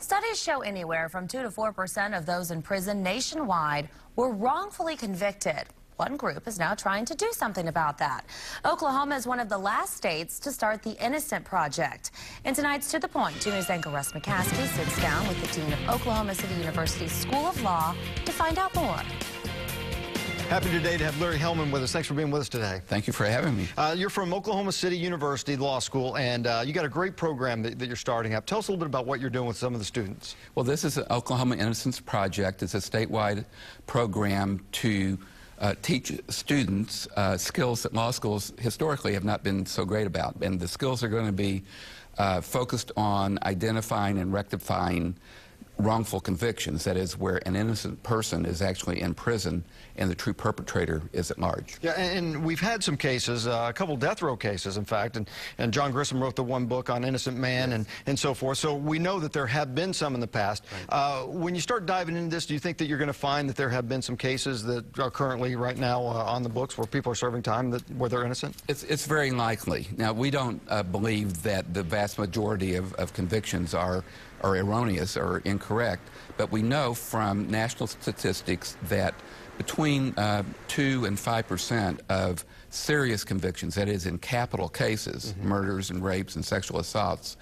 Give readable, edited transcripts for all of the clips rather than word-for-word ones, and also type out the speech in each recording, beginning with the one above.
Studies show anywhere from 2 to 4% of those in prison nationwide were wrongfully convicted. One group is now trying to do something about that. Oklahoma is one of the last states to start the Innocence Project. In tonight's To The Point, 2 News anchor Russ McCaskey sits down with the dean of Oklahoma City University's School of Law to find out more. Happy today to have Larry Hellman with us. Thanks for being with us today. Thank you for having me. You're from Oklahoma City University Law School, and you got a great program that you're starting up. Tell us a little bit about what you're doing with some of the students. Well, this is an Oklahoma Innocence Project. It's a statewide program to teach students skills that law schools historically have not been so great about. And the skills are going to be focused on identifying and rectifying wrongful convictions, that is, where an innocent person is actually in prison and the true perpetrator is at large. Yeah, and we've had some cases, a couple death row cases, in fact, and John Grissom wrote the one book on Innocent Man, yes, and so forth. So we know that there have been some in the past. Right. When you start diving into this, do you think that you're going to find that there have been some cases that are currently right now on the books where people are serving time where they're innocent? It's very likely. Now, we don't believe that the vast majority of convictions are erroneous or incorrect, but we know from national statistics that between 2 and 5% of serious convictions, that is in capital cases, murders and rapes and sexual assaults,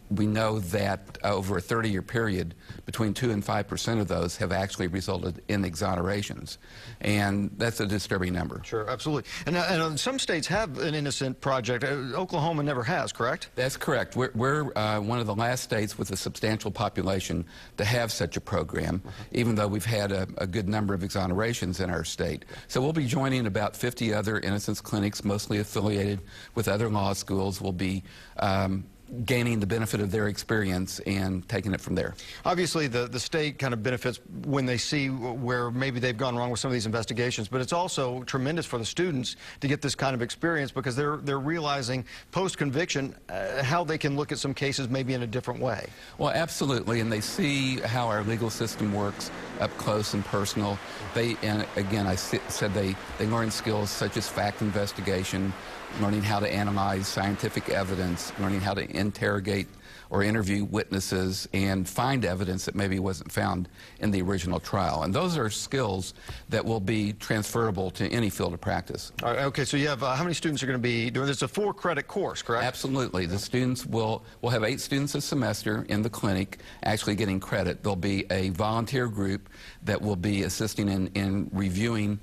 we know that over a 30-year period, between 2 and 5% of those have actually resulted in exonerations. And that's a disturbing number. Sure, absolutely. And some states have an Innocent Project. Oklahoma never has, correct? That's correct. We're one of the last states with a substantial population to have such a program, even though we've had a good number of exonerations in our state. So we'll be joining about 50 other innocence clinics, mostly affiliated with other law schools. We'll be gaining the benefit of their experience and taking it from there. Obviously, the state kind of benefits when they see where maybe they've gone wrong with some of these investigations, but it's also tremendous for the students to get this kind of experience because they're realizing post-conviction how they can look at some cases maybe in a different way. Well, absolutely, and they see how our legal system works up close and personal. And again, I said they learn skills such as fact investigation, learning how to analyze scientific evidence, learning how to interrogate or interview witnesses and find evidence that maybe wasn't found in the original trial. And those are skills that will be transferable to any field of practice. All right, okay, so you have how many students are going to be doing this? It's a 4-credit course, correct? Absolutely. The students we'll have 8 students a semester in the clinic actually getting credit. There'll be a volunteer group that will be assisting in reviewing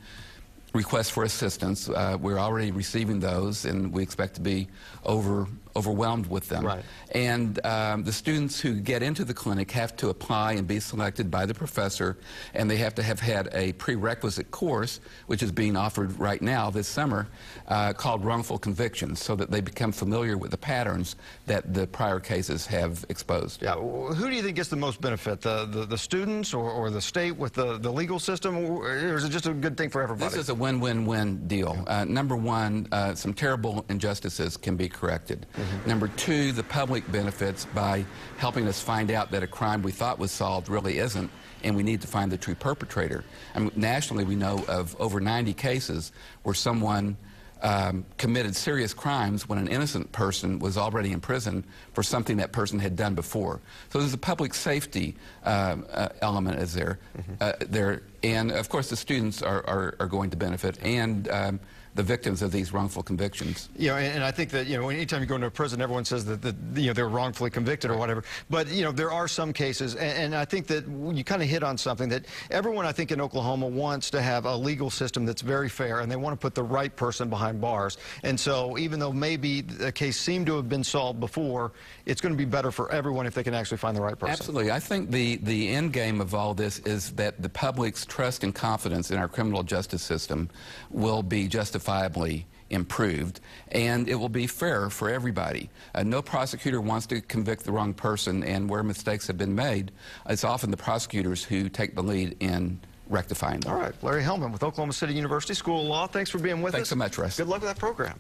requests for assistance. We're already receiving those, and we expect to be overwhelmed with them. Right. And the students who get into the clinic have to apply and be selected by the professor, and they have to have had a prerequisite course, which is being offered right now this summer, called wrongful convictions, so that they become familiar with the patterns that the prior cases have exposed. Yeah. Who do you think gets the most benefit, the students or the state with the legal system, or is it just a good thing for everybody? This is a win-win-win deal. Number one, some terrible injustices can be corrected. Number two, the public benefits by helping us find out that a crime we thought was solved really isn't, and we need to find the true perpetrator. I mean, nationally, we know of over 90 cases where someone committed serious crimes when an innocent person was already in prison for something that person had done before. So there's a public safety element is there. And of course the students are going to benefit, and the victims of these wrongful convictions. You know, and I think that, you know, anytime you go into a prison, everyone says that you know, they're wrongfully convicted or whatever. But, you know, there are some cases, and I think that you kind of hit on something that everyone, I think, in Oklahoma wants to have a legal system that's very fair, and they want to put the right person behind bars. And so even though maybe a case seemed to have been solved before, it's going to be better for everyone if they can actually find the right person. Absolutely. I think the end game of all this is that the public's trust and confidence in our criminal justice system will be justifiably improved, and it will be fair for everybody. No prosecutor wants to convict the wrong person, and where mistakes have been made, it's often the prosecutors who take the lead in rectifying them. All right. Larry Hellman with Oklahoma City University School of Law. Thanks for being with us. Thanks so much, Russ. Good luck with that program.